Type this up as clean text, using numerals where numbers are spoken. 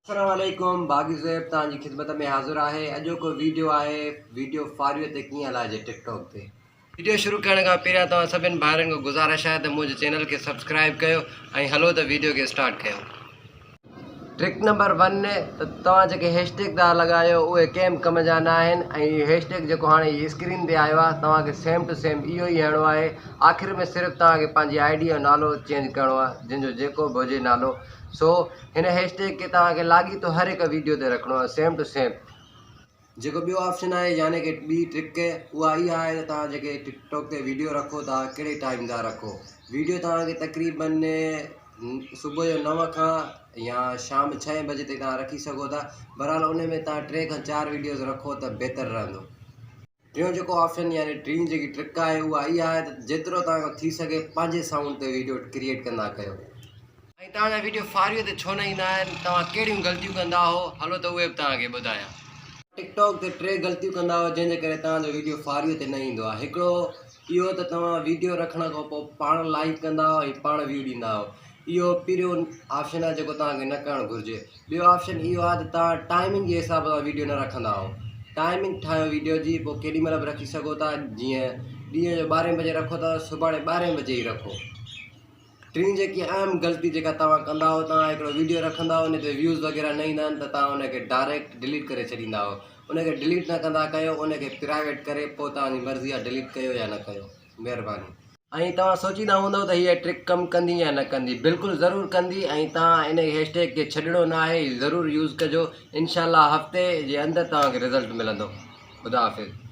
अस्सलामुअलैकुम बागी ज़ैब तव्हांजी ख़िदमत में हाज़िर आहे। अॼोको वीडियो आहे वीडियो फारियो ते कीअं हलाइजे टिकटॉक ते। वीडियो शुरू करण खां पहिरियां तव्हां सभिनी भाइरनि खां गुज़ारिश आहे त मुंहिंजे चैनल खे सब्सक्राइब कयो ऐं हलो त वीडियो खे स्टार्ट कयूं। ट्रिक नंबर 1 त तव्हां जेके हैशटैग था लॻायो उहे कंहिं कम जा न आहिनि ऐं हैशटैग जेको हाणे स्क्रीन ते आयो आहे तव्हांखे सेम टू सेम इहो ई हणिणो आहे। आख़िर में सिर्फ़ु तव्हांखे पंहिंजी आईडी जो नालो चेंज करिणो आहे, जंहिंजो जेको बि हुजे नालो। सो हिन हैशटैग खे तव्हांखे लाॻीतो हर हिकु वीडियो ते रखिणो आहे सेम टू सेम। जेको ॿियो ऑप्शन आहे यानी कि ॿी ट्रिक उहा इहा आहे त तव्हां जेके टिकटॉक ते वीडियो रखो था कहिड़े टाइम था रखो। वीडियो तव्हांखे तक़रीबन सुबुह जो 9 खां या शाम 6 बजे ते तव्हां रखी सघो था। बहरहाल उन में तव्हां 3 खां 4 वीडियोज़ रखो त बहितरु रहंदो। टियों जेको ऑप्शन यानी टीं जेकी ट्रिक आहे उहा इहा आहे त जेतिरो तव्हांखां थी सघे पंहिंजे साउंड ते वीडियो क्रिएट कंदा कयो। ऐं तव्हांजा वीडियो फारियो ते छो न ईंदा आहिनि, तव्हां कहिड़ियूं ग़लतियूं कंदा हो, हलो त उहे बि तव्हांखे ॿुधायां। टिकटॉक ते 3 ग़लतियूं कंदा हो जंहिंजे करे तव्हांजो वीडियो फारियो ते न ईंदो आहे। हिकिड़ो इहो त तव्हां वीडियो रखण खां पोइ पाण लाइक कंदा हो ऐं पाण व्यू ॾींदा हो। इहो पहिरियों ऑप्शन आहे जेको तव्हांखे न करणु घुरिजे। ॿियो ऑप्शन इहो आहे त तव्हां टाइमिंग जे हिसाब सां वीडियो न रखंदा हो। टाइमिंग ठाहियो वीडियो जी, पोइ केॾी महिल बि रखी सघो था। जीअं ॾींहं जो 12 बजे रखो था, सुभाणे 12 बजे ई रखो। टीं जेकी अहम ग़लती जेका तव्हां कंदा हो, तव्हां हिकिड़ो वीडियो रखंदा हो, उन ते व्यूज़ वग़ैरह न ईंदा आहिनि त तव्हां उनखे डायरेक्ट डिलीट करे छॾींदा हो। उनखे डिलीट न कंदा कयो, उनखे प्राइवेट करे पोइ तव्हांजी मर्ज़ी आहे डिलीट कयो या न कयो। महिरबानी। ऐं तव्हां सोचींदा हूंदव त हीअ ट्रिक कमु कंदी या न कंदी। बिल्कुलु ज़रूरु कंदी ऐं तव्हां इन हैशटैग खे छॾिणो न आहे, ज़रूरु यूज़ कजो। इंशाअल्लाह हफ़्ते जे अंदरि तव्हांखे रिज़ल्ट मिलंदो। ख़ुदा हाफ़िज़।